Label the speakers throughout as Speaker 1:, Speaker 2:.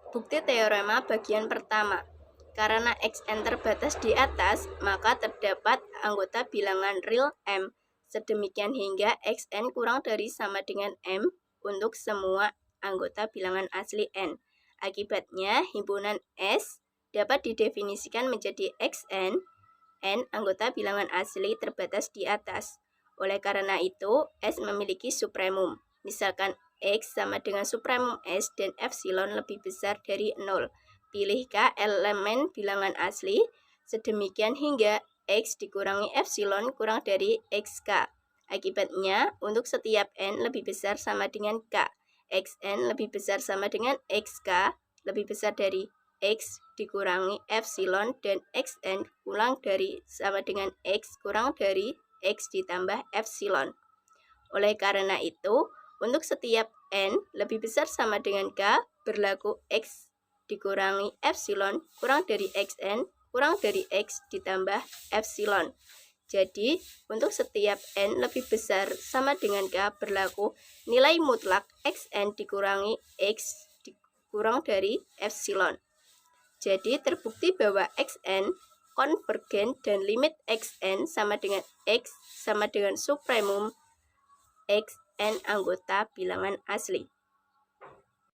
Speaker 1: Bukti teorema bagian pertama. Karena Xn terbatas di atas, maka terdapat anggota bilangan real M. Sedemikian hingga Xn kurang dari sama dengan M untuk semua anggota bilangan asli N. Akibatnya, himpunan S dapat didefinisikan menjadi Xn, N anggota bilangan asli terbatas di atas. Oleh karena itu, S memiliki supremum. Misalkan X sama dengan supremum S dan epsilon lebih besar dari 0. Pilih K elemen bilangan asli, sedemikian hingga X dikurangi epsilon kurang dari XK. Akibatnya, untuk setiap N lebih besar sama dengan K, Xn lebih besar sama dengan XK, lebih besar dari X dikurangi epsilon dan Xn kurang dari sama dengan X kurang dari X ditambah epsilon. Oleh karena itu, untuk setiap N lebih besar sama dengan K, berlaku X dikurangi epsilon kurang dari Xn kurang dari X ditambah epsilon. Jadi, untuk setiap N lebih besar sama dengan K, berlaku nilai mutlak Xn dikurangi X dikurang dari epsilon. Jadi, terbukti bahwa Xn konvergen dan limit Xn sama dengan X sama dengan supremum Xn anggota bilangan asli.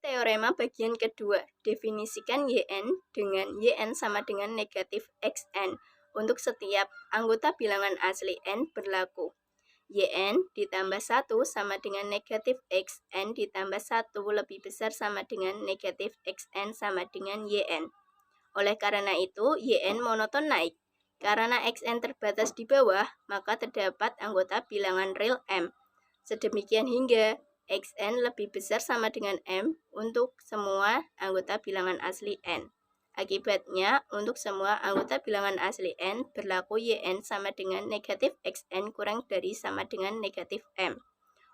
Speaker 1: Teorema bagian kedua, definisikan Yn dengan Yn sama dengan negatif Xn. Untuk setiap anggota bilangan asli N berlaku Yn ditambah 1 sama dengan negatif Xn ditambah 1 lebih besar sama dengan negatif Xn sama dengan Yn. Oleh karena itu, Yn monoton naik. Karena Xn terbatas di bawah, maka terdapat anggota bilangan real M. Sedemikian hingga Xn lebih besar sama dengan M untuk semua anggota bilangan asli N. Akibatnya, untuk semua anggota bilangan asli N berlaku Yn sama dengan negatif Xn kurang dari sama dengan negatif M.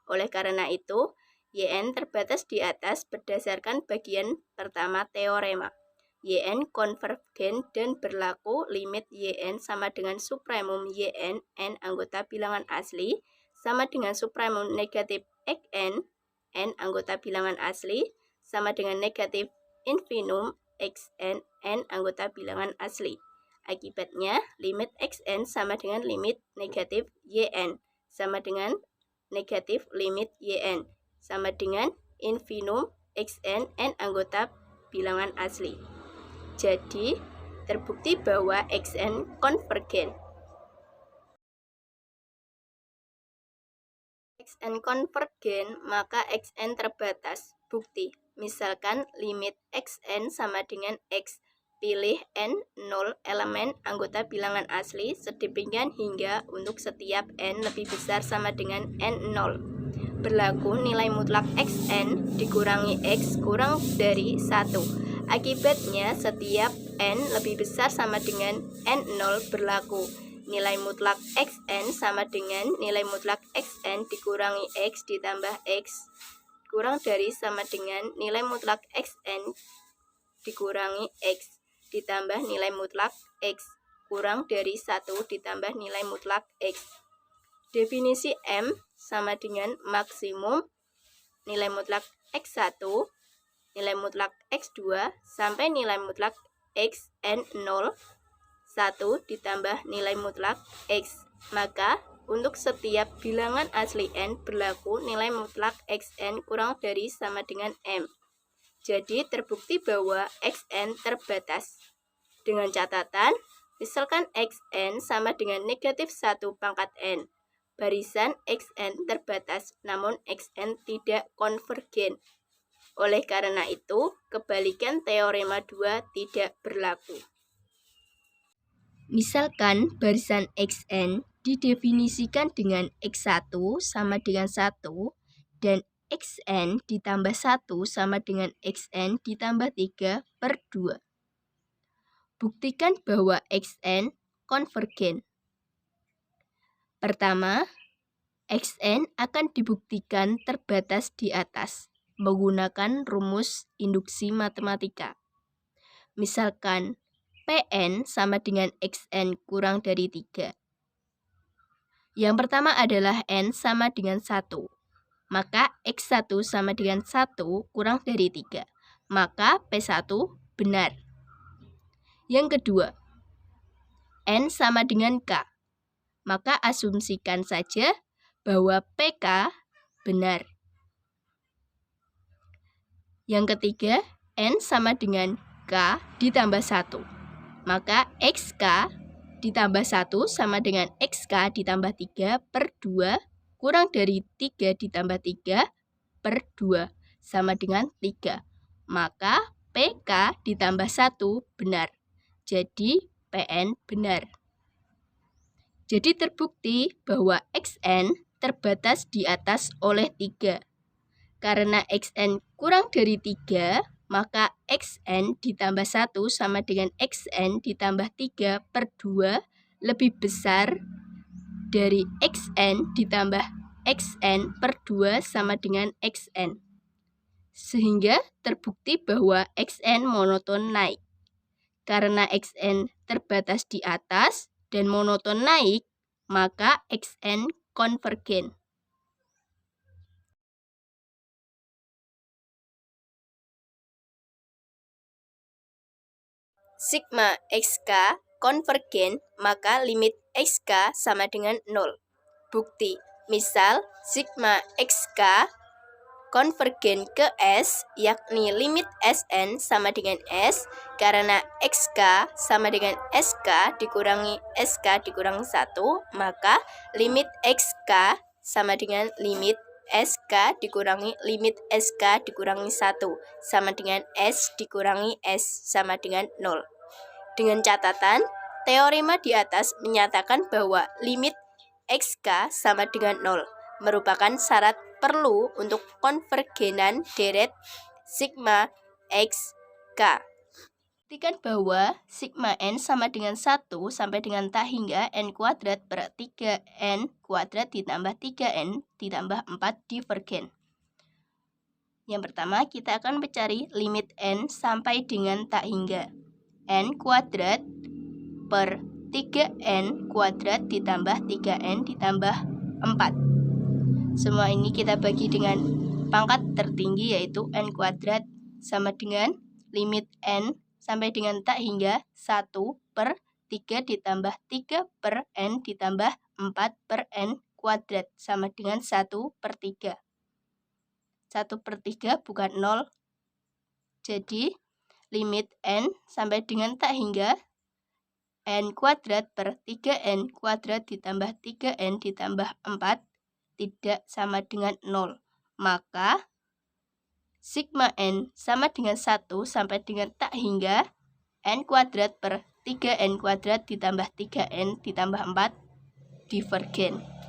Speaker 1: Oleh karena itu, Yn terbatas di atas berdasarkan bagian pertama teorema. Yn konvergen dan berlaku limit Yn sama dengan supremum Yn N anggota bilangan asli sama dengan supremum negatif Xn N anggota bilangan asli sama dengan negatif infimum Xn N anggota bilangan asli. Akibatnya, limit Xn sama dengan limit negatif Yn sama dengan negatif limit Yn sama dengan infimum Xn N anggota bilangan asli. Jadi, terbukti bahwa Xn konvergen. Xn konvergen, maka Xn terbatas. Bukti, misalkan limit Xn sama dengan X. Pilih N 0 elemen anggota bilangan asli sedemikian hingga untuk setiap N lebih besar sama dengan N 0. Berlaku nilai mutlak Xn dikurangi X kurang dari 1. Akibatnya, setiap N lebih besar sama dengan N0 berlaku nilai mutlak Xn sama dengan nilai mutlak Xn dikurangi X ditambah X kurang dari sama dengan nilai mutlak Xn dikurangi X ditambah nilai mutlak X kurang dari 1 ditambah nilai mutlak X. Definisi M sama dengan maksimum nilai mutlak X1, nilai mutlak X2 sampai nilai mutlak Xn0 1 ditambah nilai mutlak X. Maka untuk setiap bilangan asli N berlaku nilai mutlak Xn kurang dari sama dengan M. Jadi terbukti bahwa Xn terbatas. Dengan catatan, misalkan Xn sama dengan negatif 1 pangkat N. Barisan Xn terbatas, namun Xn tidak konvergen. Oleh karena itu, kebalikan teorema 2 tidak berlaku. Misalkan barisan Xn didefinisikan dengan X1 sama dengan 1 dan Xn ditambah 1 sama dengan Xn ditambah 3 per 2. Buktikan bahwa Xn konvergen. Pertama, Xn akan dibuktikan terbatas di atas menggunakan rumus induksi matematika. Misalkan Pn sama dengan Xn kurang dari 3. Yang pertama adalah N sama dengan 1. Maka X1 sama dengan 1 kurang dari 3. maka P1 benar. Yang kedua, N sama dengan K, maka asumsikan saja bahwa PK benar. Yang ketiga, N sama dengan K ditambah 1, maka XK ditambah 1 sama dengan XK ditambah 3 per 2 kurang dari 3 ditambah 3 per 2 sama dengan 3. Maka PK ditambah 1 benar. Jadi PN benar. Jadi terbukti bahwa XN terbatas di atas oleh 3. Karena XN kurang dari 3, maka XN ditambah 1 sama dengan XN ditambah 3 per 2 lebih besar dari XN ditambah XN per 2 sama dengan XN. Sehingga terbukti bahwa XN monoton naik. Karena XN terbatas di atas dan monoton naik, maka XN konvergen. Sigma XK konvergen, maka limit XK sama dengan 0. Bukti, misal sigma XK konvergen ke S, yakni limit Sn sama dengan S, karena XK sama dengan SK dikurangi SK dikurangi 1, maka limit XK sama dengan limit SK dikurangi limit SK dikurangi 1, sama dengan S dikurangi S sama dengan 0. Dengan catatan, teorema di atas menyatakan bahwa limit XK sama dengan 0 merupakan syarat perlu untuk konvergenan deret sigma XK. Buktikan bahwa sigma N sama dengan 1 sampai dengan tak hingga N kuadrat per 3N kuadrat ditambah 3N ditambah 4 divergen. Yang pertama, kita akan mencari limit N sampai dengan tak hingga. N kuadrat per 3N kuadrat ditambah 3N ditambah 4. Semua ini kita bagi dengan pangkat tertinggi, yaitu N kuadrat sama dengan limit N sampai dengan tak hingga 1 per 3 ditambah 3 per N ditambah 4 per N kuadrat sama dengan 1 per 3. 1 per 3 bukan 0. Jadi limit N sampai dengan tak hingga N kuadrat per 3N kuadrat ditambah 3N ditambah 4 tidak sama dengan 0. Maka sigma N sama dengan 1 sampai dengan tak hingga N kuadrat per 3N kuadrat ditambah 3N ditambah 4 divergen.